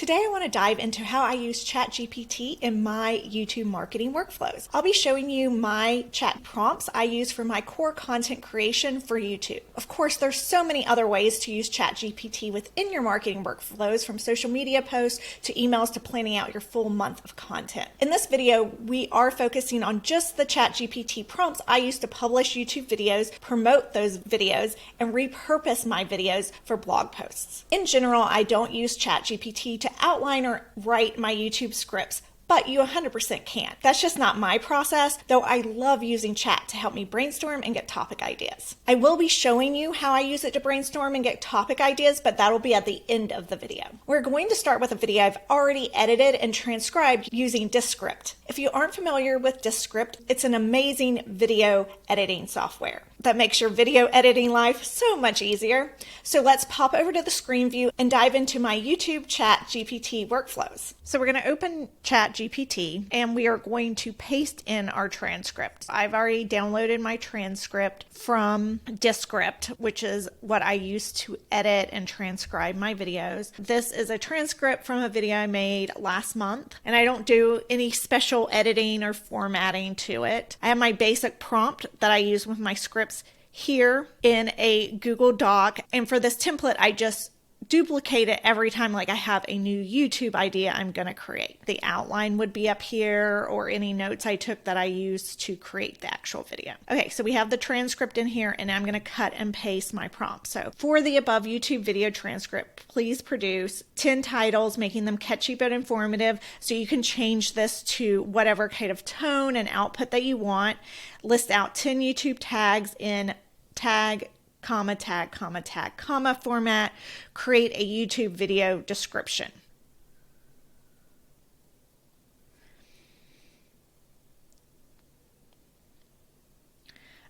Today I want to dive into how I use ChatGPT in my YouTube marketing workflows. I'll be showing you my chat prompts I use for my core content creation for YouTube. Of course, there's so many other ways to use ChatGPT within your marketing workflows, from social media posts to emails to planning out your full month of content. In this video, we are focusing on just the ChatGPT prompts I use to publish YouTube videos, promote those videos, and repurpose my videos for blog posts. In general, I don't use ChatGPT to outline or write my YouTube scripts, but you 100% can. That's just not my process, though I love using chat to help me brainstorm and get topic ideas. I will be showing you how I use it to brainstorm and get topic ideas, but that'll be at the end of the video. We're going to start with a video I've already edited and transcribed using Descript. If you aren't familiar with Descript, it's an amazing video editing software that makes your video editing life so much easier. So let's pop over to the screen view and dive into my YouTube ChatGPT workflows. So we're going to open ChatGPT and we are going to paste in our transcript. I've already downloaded my transcript from Descript, which is what I use to edit and transcribe my videos. This is a transcript from a video I made last month, and I don't do any special editing or formatting to it. I have my basic prompt that I use with my scripts here in a Google Doc, and for this template I just duplicate it every time I have a new YouTube idea I'm going to create. The outline would be up here, or any notes I took that I used to create the actual video. Okay, so we have the transcript in here, and I'm going to cut and paste my prompt. So for the above YouTube video transcript, please produce 10 titles, making them catchy but informative. So you can change this to whatever kind of tone and output that you want. List out 10 YouTube tags in tag, comma, tag, comma, tag, comma format. Create a YouTube video description.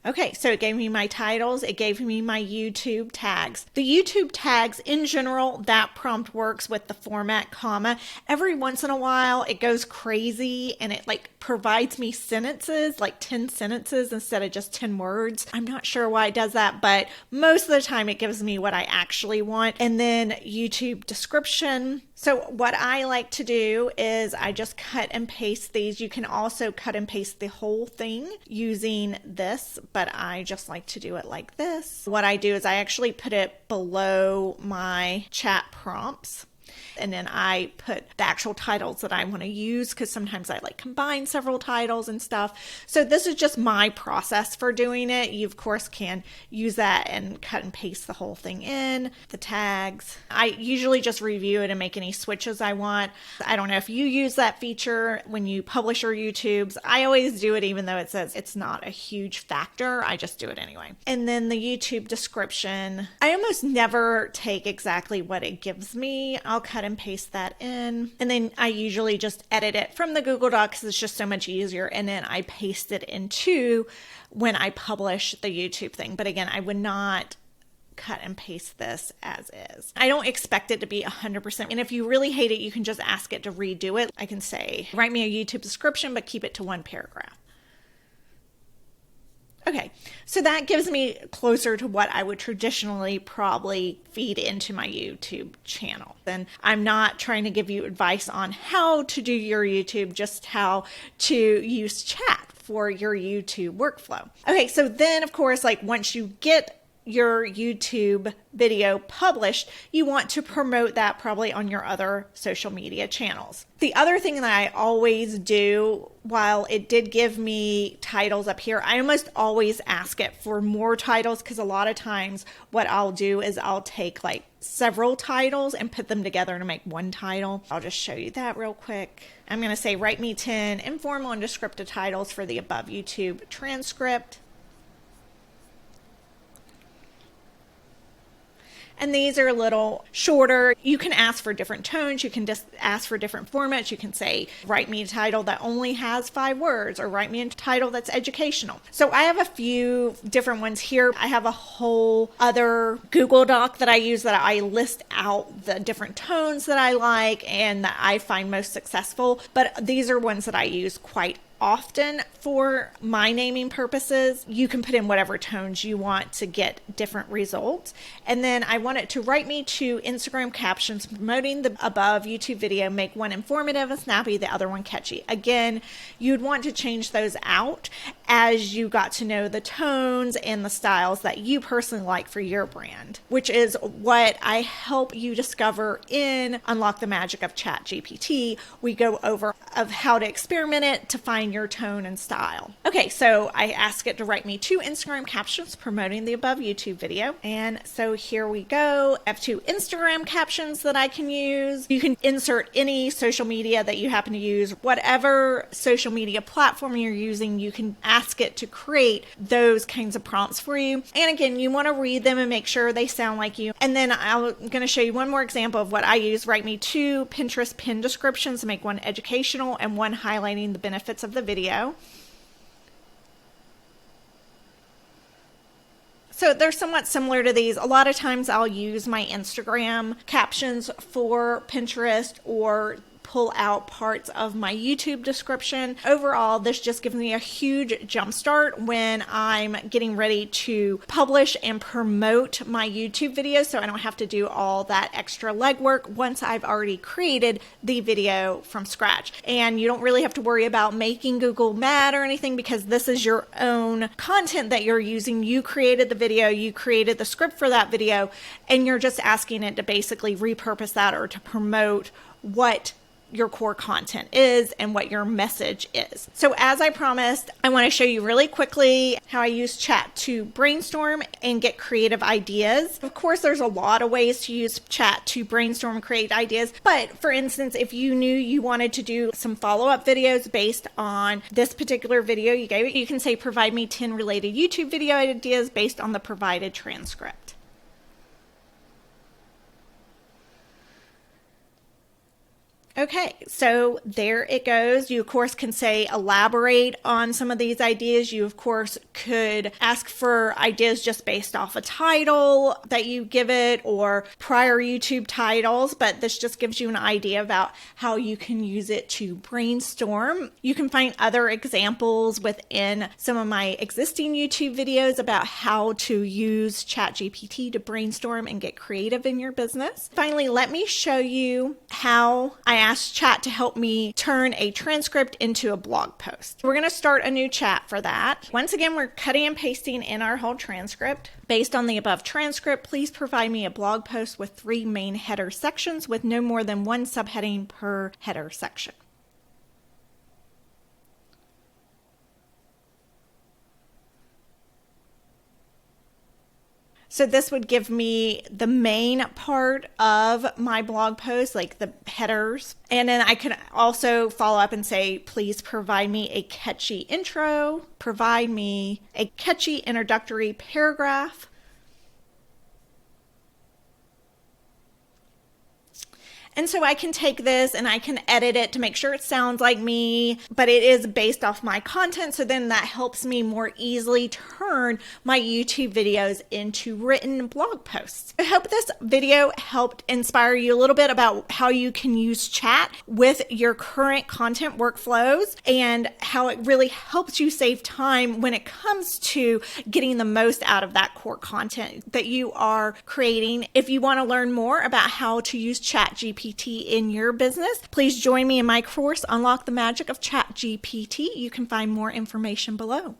Okay, so it gave me my titles, it gave me my YouTube tags. The YouTube tags, in general, that prompt works with the format, comma. Every once in a while, it goes crazy and it provides me sentences, 10 sentences instead of just 10 words. I'm not sure why it does that, but most of the time it gives me what I actually want. And then YouTube description. So what I like to do is I just cut and paste these. You can also cut and paste the whole thing using this, but I just like to do it like this. What I do is I actually put it below my chat prompts. And then I put the actual titles that I want to use, because sometimes I combine several titles and stuff. So this is just my process for doing it. You of course can use that and cut and paste the whole thing in. The tags, I usually just review it and make any switches I want. I don't know if you use that feature when you publish your YouTubes. I always do it even though it says it's not a huge factor. I just do it anyway. And then the YouTube description, I almost never take exactly what it gives me. I'll cut and paste that in, and then I usually just edit it from the Google Doc because it's just so much easier, and then I paste it into when I publish the YouTube thing. But again, I would not cut and paste this as is. I don't expect it to be 100%, and if you really hate it, you can just ask it to redo it. I can say, write me a YouTube description, but keep it to one paragraph. Okay, so that gives me closer to what I would traditionally probably feed into my YouTube channel. And I'm not trying to give you advice on how to do your YouTube, just how to use chat for your YouTube workflow. Okay, so then of course, once you get your YouTube video published, you want to promote that probably on your other social media channels. The other thing that I always do, while it did give me titles up here, I almost always ask it for more titles, because a lot of times what I'll do is I'll take several titles and put them together to make one title. I'll just show you that real quick. I'm going to say, write me 10 informal and descriptive titles for the above YouTube transcript. And these are a little shorter. You can ask for different tones. You can just ask for different formats. You can say, write me a title that only has 5 words, or write me a title that's educational. So I have a few different ones here. I have a whole other Google Doc that I use that I list out the different tones that I like and that I find most successful. But these are ones that I use quite often for my naming purposes. You can put in whatever tones you want to get different results. And then I want it to write me 2 Instagram captions promoting the above YouTube video. Make one informative and snappy, the other one catchy. Again, you'd want to change those out as you got to know the tones and the styles that you personally like for your brand, which is what I help you discover in Unlock the Magic of ChatGPT. We go over of how to experiment it to find your tone and style. Okay, so I ask it to write me 2 Instagram captions promoting the above YouTube video. And so here we go. I have 2 Instagram captions that I can use. You can insert any social media that you happen to use. Whatever social media platform you're using, you can ask it to create those kinds of prompts for you. And again, you want to read them and make sure they sound like you. And then I'm going to show you one more example of what I use. Write me 2 Pinterest pin descriptions to make one educational and one highlighting the benefits of the video. So they're somewhat similar to these. A lot of times I'll use my Instagram captions for Pinterest or pull out parts of my YouTube description. Overall, this just gives me a huge jump start when I'm getting ready to publish and promote my YouTube videos, so I don't have to do all that extra legwork once I've already created the video from scratch. And you don't really have to worry about making Google mad or anything, because this is your own content that you're using. You created the video, you created the script for that video, and you're just asking it to basically repurpose that or to promote what your core content is and what your message is. So as I promised, I want to show you really quickly how I use chat to brainstorm and get creative ideas. Of course, there's a lot of ways to use chat to brainstorm and create ideas. But for instance, if you knew you wanted to do some follow-up videos based on this particular video you gave it, you can say, provide me 10 related YouTube video ideas based on the provided transcript. Okay, so there it goes. You, of course, can say elaborate on some of these ideas. You, of course, could ask for ideas just based off a title that you give it or prior YouTube titles, but this just gives you an idea about how you can use it to brainstorm. You can find other examples within some of my existing YouTube videos about how to use ChatGPT to brainstorm and get creative in your business. Finally, let me show you how I asked chat to help me turn a transcript into a blog post. We're going to start a new chat for that. Once again, we're cutting and pasting in our whole transcript. Based on the above transcript, please provide me a blog post with 3 main header sections with no more than 1 subheading per header section. So this would give me the main part of my blog post, like the headers. And then I could also follow up and say, please provide me a catchy intro, provide me a catchy introductory paragraph. And so I can take this and I can edit it to make sure it sounds like me, but it is based off my content. So then that helps me more easily turn my YouTube videos into written blog posts. I hope this video helped inspire you a little bit about how you can use chat with your current content workflows and how it really helps you save time when it comes to getting the most out of that core content that you are creating. If you want to learn more about how to use ChatGPT in your business, please join me in my course, Unlock the Magic of ChatGPT. You can find more information below.